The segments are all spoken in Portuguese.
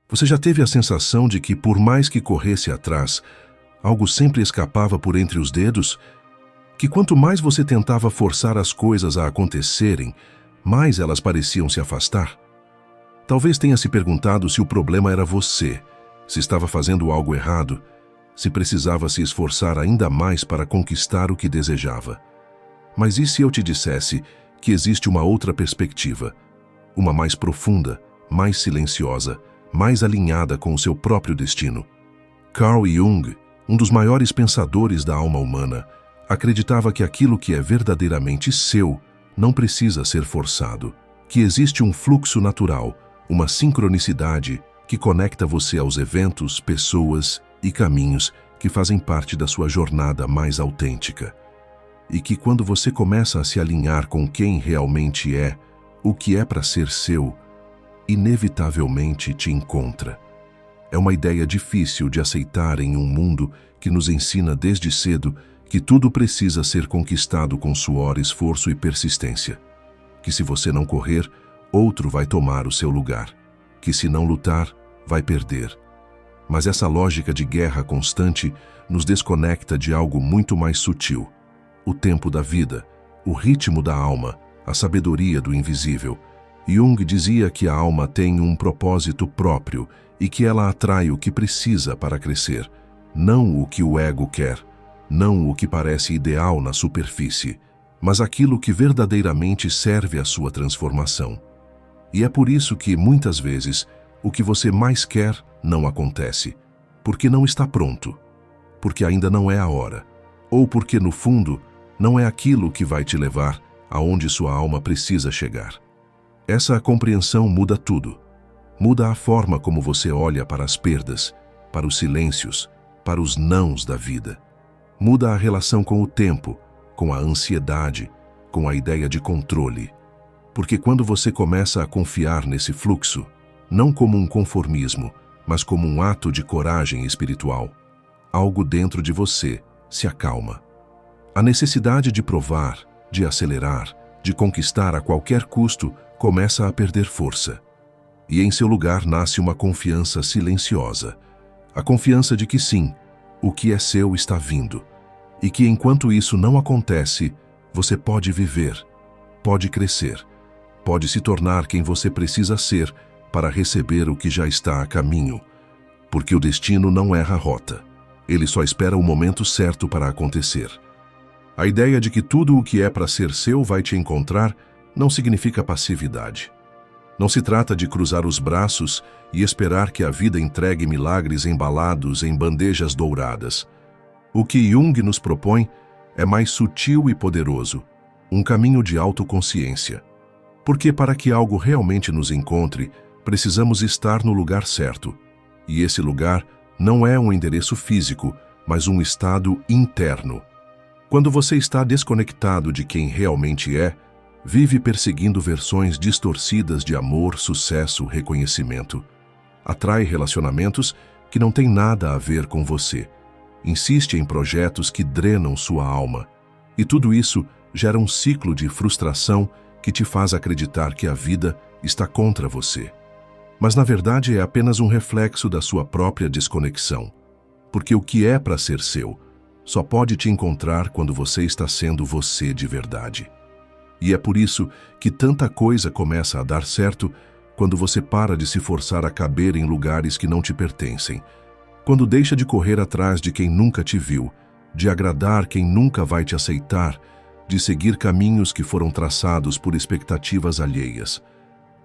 Você já teve a sensação de que, por mais que corresse atrás, algo sempre escapava por entre os dedos? Que quanto mais você tentava forçar as coisas a acontecerem, mais elas pareciam se afastar? Talvez tenha se perguntado se o problema era você, se estava fazendo algo errado, se precisava se esforçar ainda mais para conquistar o que desejava. Mas e se eu te dissesse que existe uma outra perspectiva, uma mais profunda, mais silenciosa, mais alinhada com o seu próprio destino? Carl Jung, um dos maiores pensadores da alma humana, acreditava que aquilo que é verdadeiramente seu não precisa ser forçado, que existe um fluxo natural, uma sincronicidade que conecta você aos eventos, pessoas e caminhos que fazem parte da sua jornada mais autêntica. E que quando você começa a se alinhar com quem realmente é, o que é para ser seu, inevitavelmente te encontra. É uma ideia difícil de aceitar em um mundo que nos ensina desde cedo que tudo precisa ser conquistado com suor, esforço e persistência. Que se você não correr, outro vai tomar o seu lugar. Que se não lutar, vai perder. Mas essa lógica de guerra constante nos desconecta de algo muito mais sutil. O tempo da vida, o ritmo da alma, a sabedoria do invisível. Jung dizia que a alma tem um propósito próprio e que ela atrai o que precisa para crescer, não o que o ego quer, não o que parece ideal na superfície, mas aquilo que verdadeiramente serve à sua transformação. E é por isso que, muitas vezes, o que você mais quer não acontece, porque não está pronto, porque ainda não é a hora, ou porque, no fundo, não é aquilo que vai te levar aonde sua alma precisa chegar. Essa compreensão muda tudo. Muda a forma como você olha para as perdas, para os silêncios, para os nãos da vida. Muda a relação com o tempo, com a ansiedade, com a ideia de controle. Porque quando você começa a confiar nesse fluxo, não como um conformismo, mas como um ato de coragem espiritual, algo dentro de você se acalma. A necessidade de provar, de acelerar, de conquistar a qualquer custo começa a perder força. E em seu lugar nasce uma confiança silenciosa. A confiança de que sim, o que é seu está vindo. E que enquanto isso não acontece, você pode viver, pode crescer, pode se tornar quem você precisa ser para receber o que já está a caminho. Porque o destino não erra a rota. Ele só espera o momento certo para acontecer. A ideia de que tudo o que é para ser seu vai te encontrar não significa passividade. Não se trata de cruzar os braços e esperar que a vida entregue milagres embalados em bandejas douradas. O que Jung nos propõe é mais sutil e poderoso, um caminho de autoconsciência. Porque para que algo realmente nos encontre, precisamos estar no lugar certo. E esse lugar não é um endereço físico, mas um estado interno. Quando você está desconectado de quem realmente é, vive perseguindo versões distorcidas de amor, sucesso, reconhecimento. Atrai relacionamentos que não têm nada a ver com você. Insiste em projetos que drenam sua alma. E tudo isso gera um ciclo de frustração que te faz acreditar que a vida está contra você. Mas na verdade é apenas um reflexo da sua própria desconexão. Porque o que é para ser seu só pode te encontrar quando você está sendo você de verdade. E é por isso que tanta coisa começa a dar certo quando você para de se forçar a caber em lugares que não te pertencem, quando deixa de correr atrás de quem nunca te viu, de agradar quem nunca vai te aceitar, de seguir caminhos que foram traçados por expectativas alheias.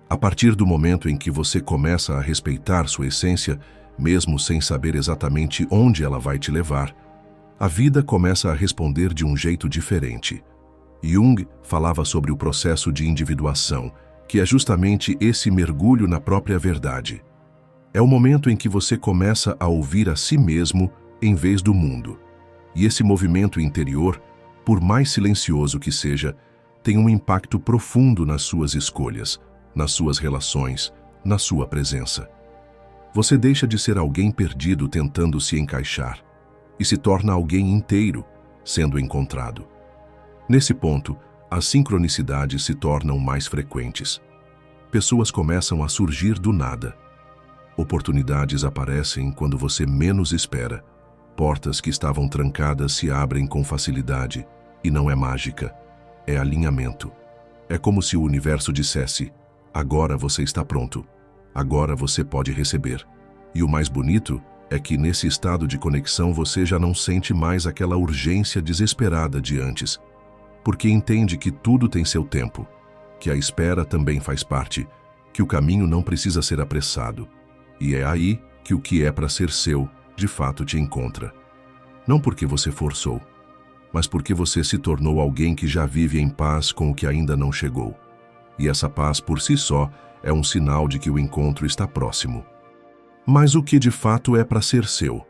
A partir do momento em que você começa a respeitar sua essência, mesmo sem saber exatamente onde ela vai te levar, a vida começa a responder de um jeito diferente. Jung falava sobre o processo de individuação, que é justamente esse mergulho na própria verdade. É o momento em que você começa a ouvir a si mesmo em vez do mundo. E esse movimento interior, por mais silencioso que seja, tem um impacto profundo nas suas escolhas, nas suas relações, na sua presença. Você deixa de ser alguém perdido tentando se encaixar e se torna alguém inteiro, sendo encontrado. Nesse ponto, as sincronicidades se tornam mais frequentes. Pessoas começam a surgir do nada. Oportunidades aparecem quando você menos espera. Portas que estavam trancadas se abrem com facilidade. E não é mágica, é alinhamento. É como se o universo dissesse: agora você está pronto. Agora você pode receber. E o mais bonito é que nesse estado de conexão você já não sente mais aquela urgência desesperada de antes, porque entende que tudo tem seu tempo, que a espera também faz parte, que o caminho não precisa ser apressado. E é aí que o que é para ser seu, de fato te encontra. Não porque você forçou, mas porque você se tornou alguém que já vive em paz com o que ainda não chegou. E essa paz por si só é um sinal de que o encontro está próximo. Mas o que de fato é para ser seu?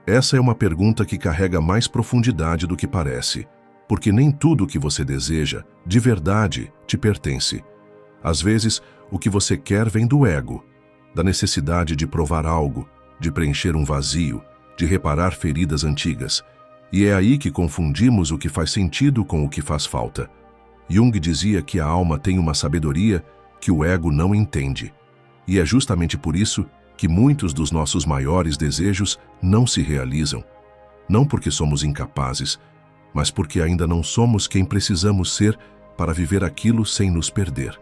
Essa é uma pergunta que carrega mais profundidade do que parece, porque nem tudo o que você deseja, de verdade, te pertence. Às vezes, o que você quer vem do ego, da necessidade de provar algo, de preencher um vazio, de reparar feridas antigas. E é aí que confundimos o que faz sentido com o que faz falta. Jung dizia que a alma tem uma sabedoria que o ego não entende. E é justamente por isso que muitos dos nossos maiores desejos não se realizam. Não porque somos incapazes, mas porque ainda não somos quem precisamos ser para viver aquilo sem nos perder.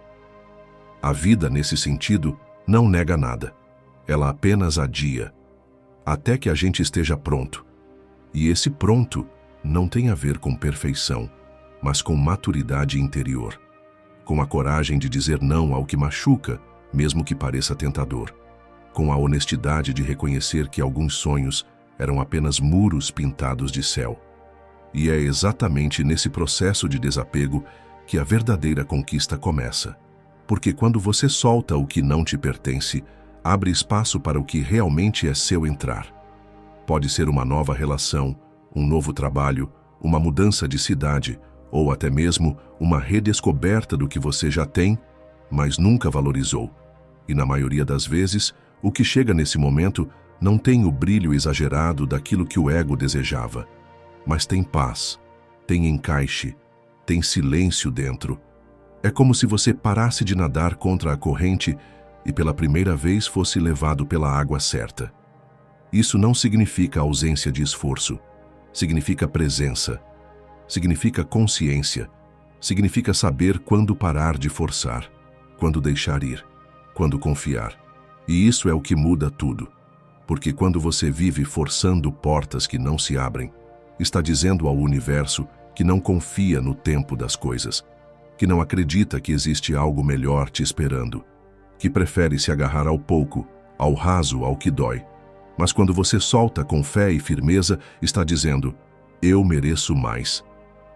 A vida, nesse sentido, não nega nada. Ela apenas adia, até que a gente esteja pronto. E esse pronto não tem a ver com perfeição, mas com maturidade interior, com a coragem de dizer não ao que machuca, mesmo que pareça tentador, com a honestidade de reconhecer que alguns sonhos eram apenas muros pintados de céu. E é exatamente nesse processo de desapego que a verdadeira conquista começa. Porque quando você solta o que não te pertence, abre espaço para o que realmente é seu entrar. Pode ser uma nova relação, um novo trabalho, uma mudança de cidade, ou até mesmo uma redescoberta do que você já tem, mas nunca valorizou. E na maioria das vezes, o que chega nesse momento não tem o brilho exagerado daquilo que o ego desejava, mas tem paz, tem encaixe, tem silêncio dentro. É como se você parasse de nadar contra a corrente e pela primeira vez fosse levado pela água certa. Isso não significa ausência de esforço, significa presença, significa consciência, significa saber quando parar de forçar, quando deixar ir, quando confiar. E isso é o que muda tudo, porque quando você vive forçando portas que não se abrem, está dizendo ao universo que não confia no tempo das coisas, que não acredita que existe algo melhor te esperando, que prefere se agarrar ao pouco, ao raso, ao que dói. Mas quando você solta com fé e firmeza, está dizendo: eu mereço mais.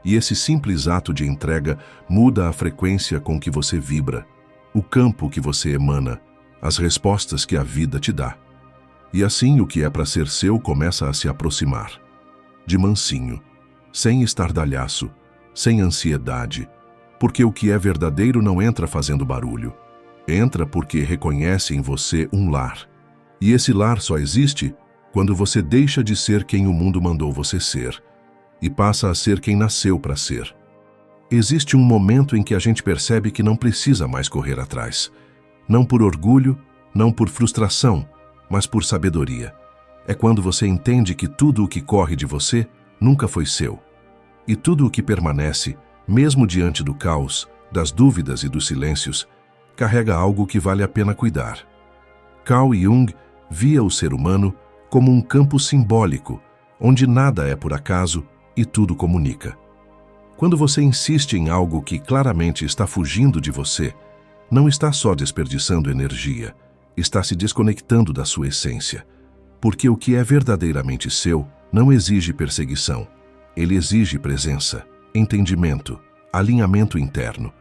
E esse simples ato de entrega muda a frequência com que você vibra, o campo que você emana, as respostas que a vida te dá. E assim o que é para ser seu começa a se aproximar. De mansinho, sem estardalhaço, sem ansiedade, porque o que é verdadeiro não entra fazendo barulho. Entra porque reconhece em você um lar. E esse lar só existe quando você deixa de ser quem o mundo mandou você ser e passa a ser quem nasceu para ser. Existe um momento em que a gente percebe que não precisa mais correr atrás. Não por orgulho, não por frustração, mas por sabedoria. É quando você entende que tudo o que corre de você nunca foi seu. E tudo o que permanece, mesmo diante do caos, das dúvidas e dos silêncios, carrega algo que vale a pena cuidar. Carl Jung via o ser humano como um campo simbólico, onde nada é por acaso e tudo comunica. Quando você insiste em algo que claramente está fugindo de você, não está só desperdiçando energia, está se desconectando da sua essência. Porque o que é verdadeiramente seu não exige perseguição. Ele exige presença, entendimento, alinhamento interno.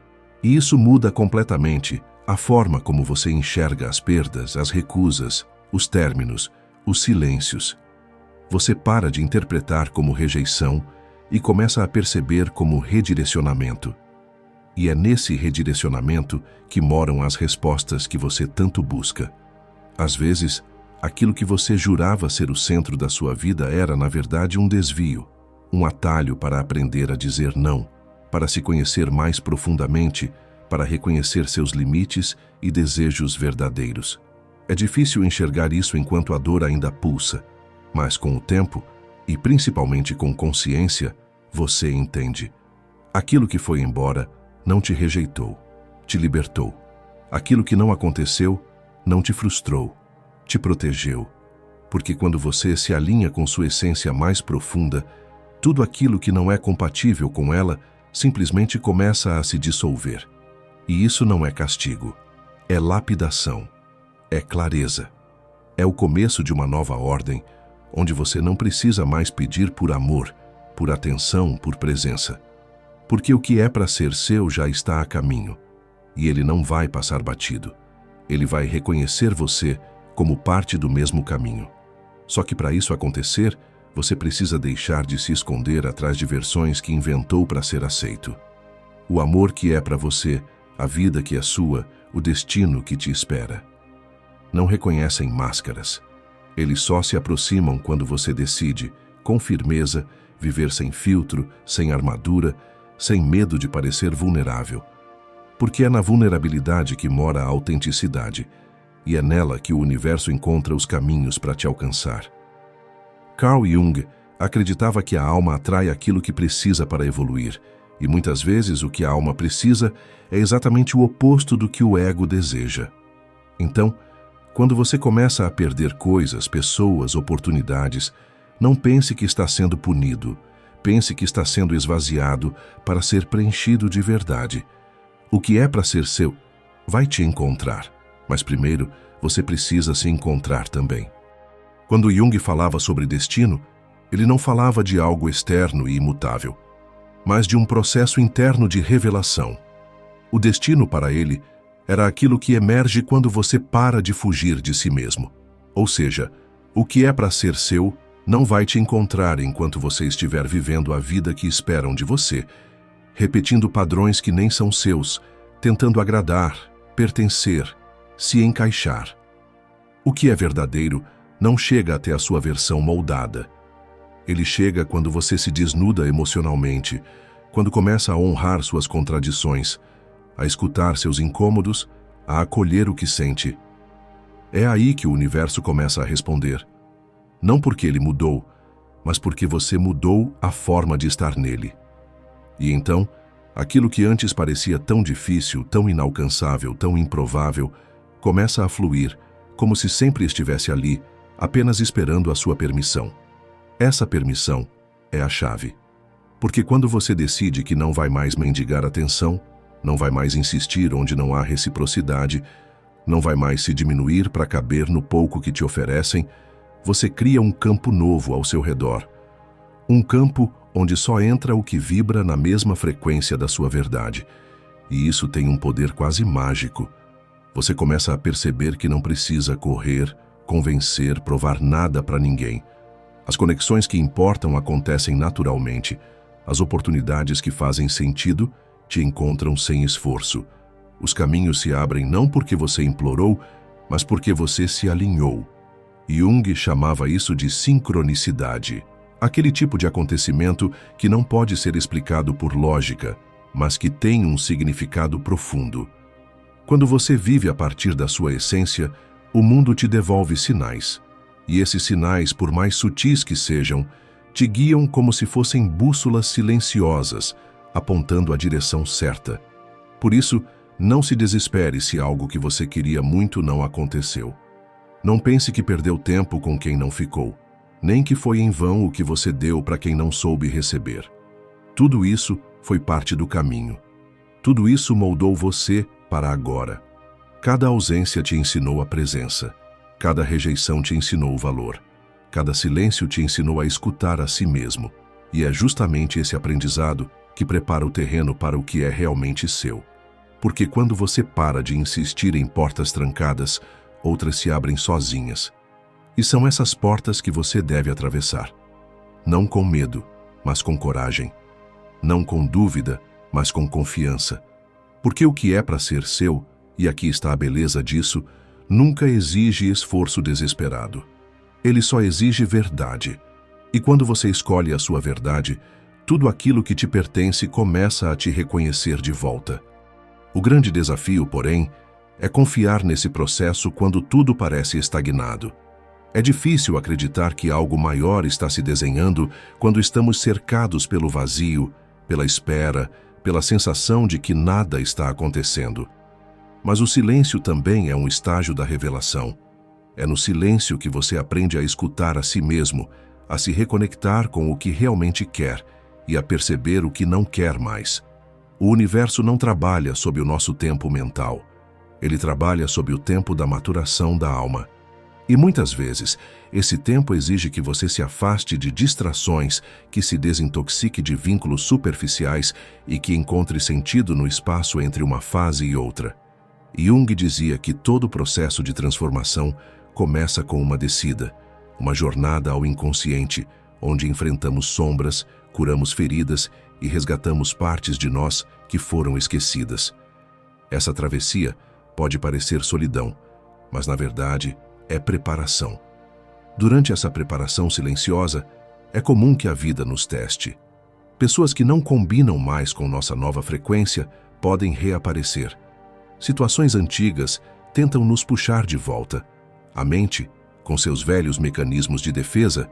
E isso muda completamente a forma como você enxerga as perdas, as recusas, os términos, os silêncios. Você para de interpretar como rejeição e começa a perceber como redirecionamento. E é nesse redirecionamento que moram as respostas que você tanto busca. Às vezes, aquilo que você jurava ser o centro da sua vida era, na verdade, um desvio, um atalho para aprender a dizer não, para se conhecer mais profundamente, para reconhecer seus limites e desejos verdadeiros. É difícil enxergar isso enquanto a dor ainda pulsa, mas com o tempo, e principalmente com consciência, você entende. Aquilo que foi embora não te rejeitou, te libertou. Aquilo que não aconteceu não te frustrou, te protegeu. Porque quando você se alinha com sua essência mais profunda, tudo aquilo que não é compatível com ela simplesmente começa a se dissolver. E isso não é castigo, é lapidação, é clareza. É o começo de uma nova ordem, onde você não precisa mais pedir por amor, por atenção, por presença. Porque o que é para ser seu já está a caminho, e ele não vai passar batido. Ele vai reconhecer você como parte do mesmo caminho. Só que para isso acontecer, você precisa deixar de se esconder atrás de versões que inventou para ser aceito. O amor que é para você, a vida que é sua, o destino que te espera. Não reconhecem máscaras. Eles só se aproximam quando você decide, com firmeza, viver sem filtro, sem armadura, sem medo de parecer vulnerável. Porque é na vulnerabilidade que mora a autenticidade, e é nela que o universo encontra os caminhos para te alcançar. Carl Jung acreditava que a alma atrai aquilo que precisa para evoluir, e muitas vezes o que a alma precisa é exatamente o oposto do que o ego deseja. Então, quando você começa a perder coisas, pessoas, oportunidades, não pense que está sendo punido, pense que está sendo esvaziado para ser preenchido de verdade. O que é para ser seu vai te encontrar. Mas primeiro, você precisa se encontrar também. Quando Jung falava sobre destino, ele não falava de algo externo e imutável, mas de um processo interno de revelação. O destino para ele era aquilo que emerge quando você para de fugir de si mesmo. Ou seja, o que é para ser seu não vai te encontrar enquanto você estiver vivendo a vida que esperam de você, repetindo padrões que nem são seus, tentando agradar, pertencer, se encaixar. O que é verdadeiro não chega até a sua versão moldada. Ele chega quando você se desnuda emocionalmente, quando começa a honrar suas contradições, a escutar seus incômodos, a acolher o que sente. É aí que o universo começa a responder. Não porque ele mudou, mas porque você mudou a forma de estar nele. E então, aquilo que antes parecia tão difícil, tão inalcançável, tão improvável, começa a fluir, como se sempre estivesse ali, apenas esperando a sua permissão. Essa permissão é a chave. Porque quando você decide que não vai mais mendigar atenção, não vai mais insistir onde não há reciprocidade, não vai mais se diminuir para caber no pouco que te oferecem, você cria um campo novo ao seu redor. Um campo onde só entra o que vibra na mesma frequência da sua verdade. E isso tem um poder quase mágico. Você começa a perceber que não precisa correr, convencer, provar nada para ninguém. As conexões que importam acontecem naturalmente. As oportunidades que fazem sentido te encontram sem esforço. Os caminhos se abrem não porque você implorou, mas porque você se alinhou. Jung chamava isso de sincronicidade. Aquele tipo de acontecimento que não pode ser explicado por lógica, mas que tem um significado profundo. Quando você vive a partir da sua essência, o mundo te devolve sinais. E esses sinais, por mais sutis que sejam, te guiam como se fossem bússolas silenciosas, apontando a direção certa. Por isso, não se desespere se algo que você queria muito não aconteceu. Não pense que perdeu tempo com quem não ficou, nem que foi em vão o que você deu para quem não soube receber. Tudo isso foi parte do caminho. Tudo isso moldou você para agora. Cada ausência te ensinou a presença. Cada rejeição te ensinou o valor. Cada silêncio te ensinou a escutar a si mesmo. E é justamente esse aprendizado que prepara o terreno para o que é realmente seu. Porque quando você para de insistir em portas trancadas, outras se abrem sozinhas. E são essas portas que você deve atravessar. Não com medo, mas com coragem. Não com dúvida, mas com confiança. Porque o que é para ser seu, e aqui está a beleza disso, nunca exige esforço desesperado. Ele só exige verdade. E quando você escolhe a sua verdade, tudo aquilo que te pertence começa a te reconhecer de volta. O grande desafio, porém, É confiar nesse processo quando tudo parece estagnado. É difícil acreditar que algo maior está se desenhando quando estamos cercados pelo vazio, pela espera, pela sensação de que nada está acontecendo. Mas o silêncio também é um estágio da revelação. É no silêncio que você aprende a escutar a si mesmo, a se reconectar com o que realmente quer e a perceber o que não quer mais. O universo não trabalha sob o nosso tempo mental. Ele trabalha sob o tempo da maturação da alma. E muitas vezes, esse tempo exige que você se afaste de distrações, que se desintoxique de vínculos superficiais e que encontre sentido no espaço entre uma fase e outra. Jung dizia que todo processo de transformação começa com uma descida, uma jornada ao inconsciente, onde enfrentamos sombras, curamos feridas e resgatamos partes de nós que foram esquecidas. Essa travessia pode parecer solidão, mas na verdade é preparação. Durante essa preparação silenciosa, é comum que a vida nos teste. Pessoas que não combinam mais com nossa nova frequência podem reaparecer. Situações antigas tentam nos puxar de volta. A mente, com seus velhos mecanismos de defesa,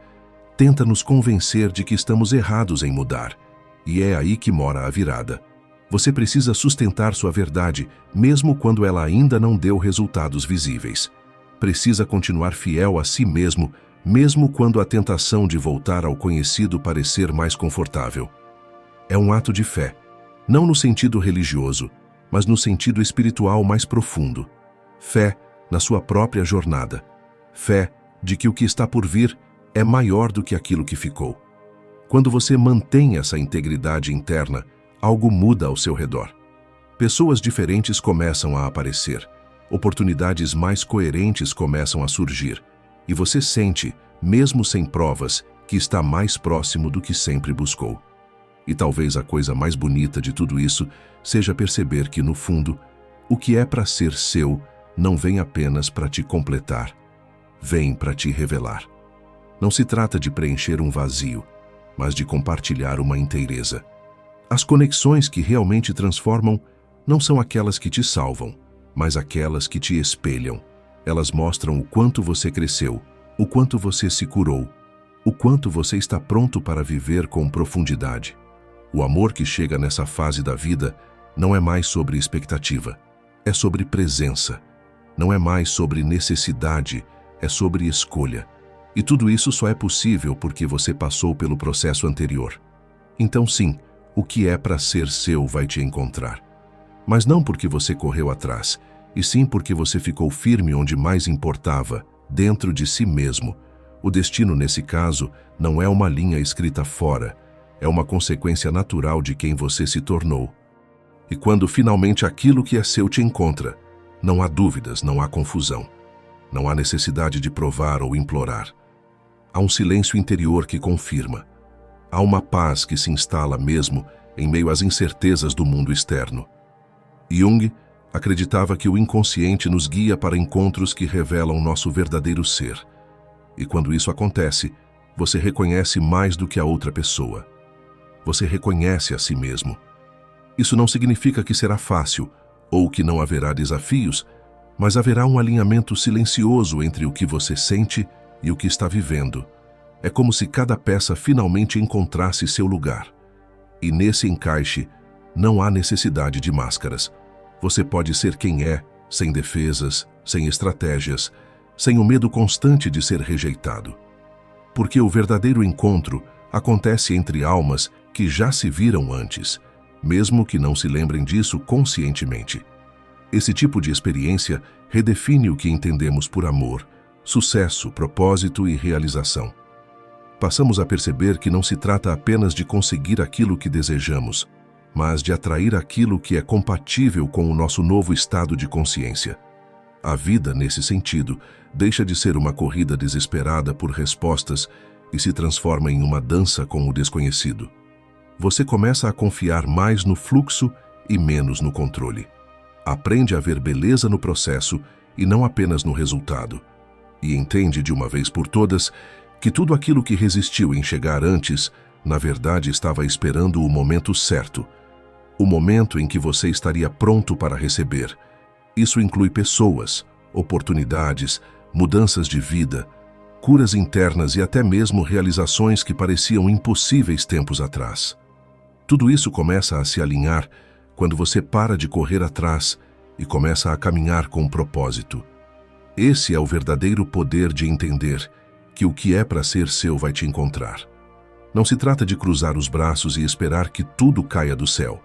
tenta nos convencer de que estamos errados em mudar. E é aí que mora a virada. Você precisa sustentar sua verdade, mesmo quando ela ainda não deu resultados visíveis. Precisa continuar fiel a si mesmo, mesmo quando a tentação de voltar ao conhecido parecer mais confortável. É um ato de fé, não no sentido religioso, mas no sentido espiritual mais profundo. Fé na sua própria jornada. Fé de que o que está por vir é maior do que aquilo que ficou. Quando você mantém essa integridade interna, algo muda ao seu redor. Pessoas diferentes começam a aparecer. Oportunidades mais coerentes começam a surgir, e você sente, mesmo sem provas, que está mais próximo do que sempre buscou. E talvez a coisa mais bonita de tudo isso seja perceber que, no fundo, o que é para ser seu não vem apenas para te completar, vem para te revelar. Não se trata de preencher um vazio, mas de compartilhar uma inteireza. As conexões que realmente transformam não são aquelas que te salvam, mas aquelas que te espelham. Elas mostram o quanto você cresceu, o quanto você se curou, o quanto você está pronto para viver com profundidade. O amor que chega nessa fase da vida não é mais sobre expectativa, é sobre presença. Não é mais sobre necessidade, é sobre escolha. E tudo isso só é possível porque você passou pelo processo anterior. Então sim, o que é para ser seu vai te encontrar. Mas não porque você correu atrás, e sim porque você ficou firme onde mais importava, dentro de si mesmo. O destino, nesse caso, não é uma linha escrita fora, é uma consequência natural de quem você se tornou. E quando finalmente aquilo que é seu te encontra, não há dúvidas, não há confusão. Não há necessidade de provar ou implorar. Há um silêncio interior que confirma. Há uma paz que se instala mesmo em meio às incertezas do mundo externo. Jung acreditava que o inconsciente nos guia para encontros que revelam nosso verdadeiro ser. E quando isso acontece, você reconhece mais do que a outra pessoa. Você reconhece a si mesmo. Isso não significa que será fácil ou que não haverá desafios, mas haverá um alinhamento silencioso entre o que você sente e o que está vivendo. É como se cada peça finalmente encontrasse seu lugar. E nesse encaixe, não há necessidade de máscaras. Você pode ser quem é, sem defesas, sem estratégias, sem o medo constante de ser rejeitado. Porque o verdadeiro encontro acontece entre almas que já se viram antes, mesmo que não se lembrem disso conscientemente. Esse tipo de experiência redefine o que entendemos por amor, sucesso, propósito e realização. Passamos a perceber que não se trata apenas de conseguir aquilo que desejamos, mas de atrair aquilo que é compatível com o nosso novo estado de consciência. A vida, nesse sentido, deixa de ser uma corrida desesperada por respostas e se transforma em uma dança com o desconhecido. Você começa a confiar mais no fluxo e menos no controle. Aprende a ver beleza no processo e não apenas no resultado. E entende de uma vez por todas que tudo aquilo que resistiu em chegar antes, na verdade estava esperando o momento certo, o momento em que você estaria pronto para receber, Isso inclui pessoas, oportunidades, mudanças de vida, curas internas e até mesmo realizações que pareciam impossíveis tempos atrás. Tudo isso começa a se alinhar quando você para de correr atrás e começa a caminhar com um propósito. Esse é o verdadeiro poder de entender que o que é para ser seu vai te encontrar. Não se trata de cruzar os braços e esperar que tudo caia do céu.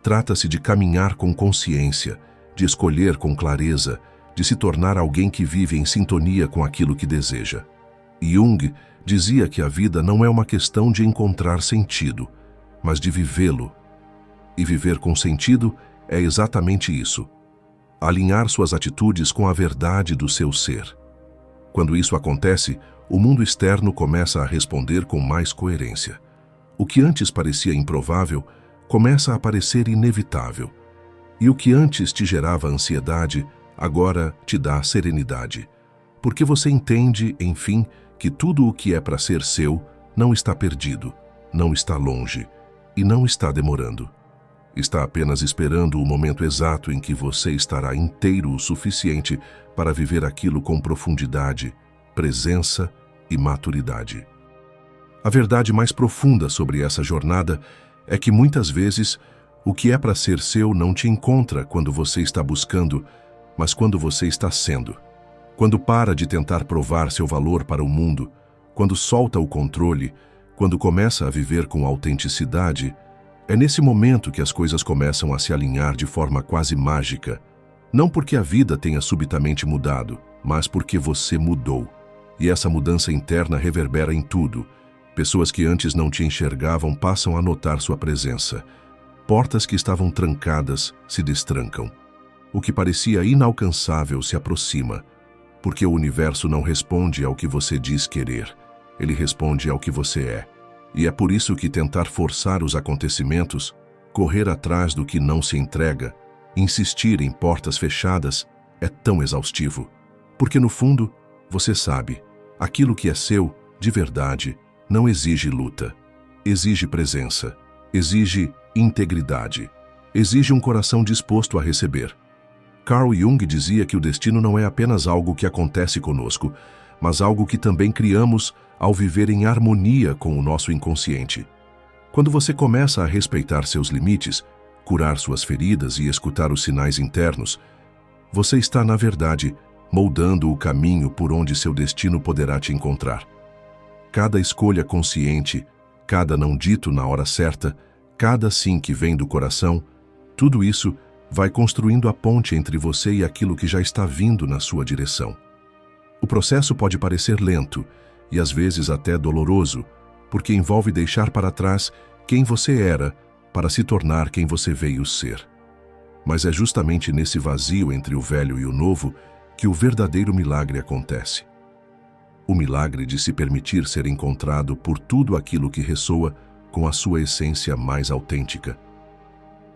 Trata-se de caminhar com consciência, de escolher com clareza, de se tornar alguém que vive em sintonia com aquilo que deseja. Jung dizia que a vida não é uma questão de encontrar sentido, mas de vivê-lo. E viver com sentido é exatamente isso: alinhar suas atitudes com a verdade do seu ser. Quando isso acontece, o mundo externo começa a responder com mais coerência. O que antes parecia improvável começa a parecer inevitável. E o que antes te gerava ansiedade, agora te dá serenidade. Porque você entende, enfim, que tudo o que é para ser seu não está perdido, não está longe e não está demorando. Está apenas esperando o momento exato em que você estará inteiro o suficiente para viver aquilo com profundidade, presença e maturidade. A verdade mais profunda sobre essa jornada é que muitas vezes o que é para ser seu não te encontra quando você está buscando, mas quando você está sendo. Quando para de tentar provar seu valor para o mundo, quando solta o controle, quando começa a viver com autenticidade, é nesse momento que as coisas começam a se alinhar de forma quase mágica. Não porque a vida tenha subitamente mudado, mas porque você mudou. E essa mudança interna reverbera em tudo. Pessoas que antes não te enxergavam passam a notar sua presença. Portas que estavam trancadas se destrancam. O que parecia inalcançável se aproxima, porque o universo não responde ao que você diz querer, ele responde ao que você é. E é por isso que tentar forçar os acontecimentos, correr atrás do que não se entrega, insistir em portas fechadas, é tão exaustivo. Porque no fundo, você sabe, aquilo que é seu, de verdade, não exige luta, exige presença, exige integridade, exige um coração disposto a receber. Carl Jung dizia que o destino não é apenas algo que acontece conosco, mas algo que também criamos ao viver em harmonia com o nosso inconsciente. Quando você começa a respeitar seus limites, curar suas feridas e escutar os sinais internos, você está, na verdade, moldando o caminho por onde seu destino poderá te encontrar. Cada escolha consciente, cada não dito na hora certa, cada sim que vem do coração, tudo isso vai construindo a ponte entre você e aquilo que já está vindo na sua direção. O processo pode parecer lento e às vezes até doloroso, porque envolve deixar para trás quem você era para se tornar quem você veio ser. Mas é justamente nesse vazio entre o velho e o novo que o verdadeiro milagre acontece. O milagre de se permitir ser encontrado por tudo aquilo que ressoa com a sua essência mais autêntica.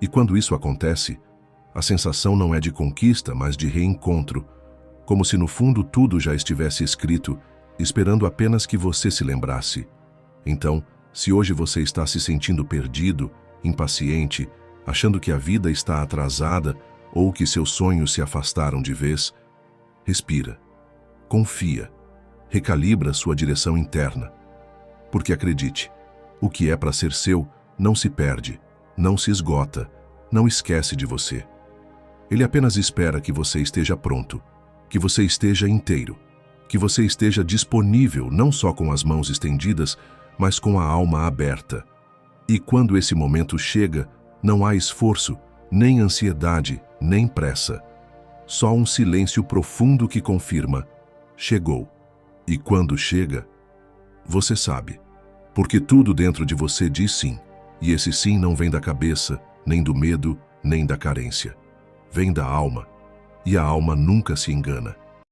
E quando isso acontece, a sensação não é de conquista, mas de reencontro, como se no fundo tudo já estivesse escrito, esperando apenas que você se lembrasse. Então, se hoje você está se sentindo perdido, impaciente, achando que a vida está atrasada ou que seus sonhos se afastaram de vez, respira, confia, recalibra sua direção interna. Porque acredite, o que é para ser seu não se perde, não se esgota, não esquece de você. Ele apenas espera que você esteja pronto, que você esteja inteiro, que você esteja disponível não só com as mãos estendidas, mas com a alma aberta. E quando esse momento chega, não há esforço, nem ansiedade, nem pressa. Só um silêncio profundo que confirma: chegou. E quando chega, você sabe. Porque tudo dentro de você diz sim. E esse sim não vem da cabeça, nem do medo, nem da carência. Vem da alma. E a alma nunca se engana.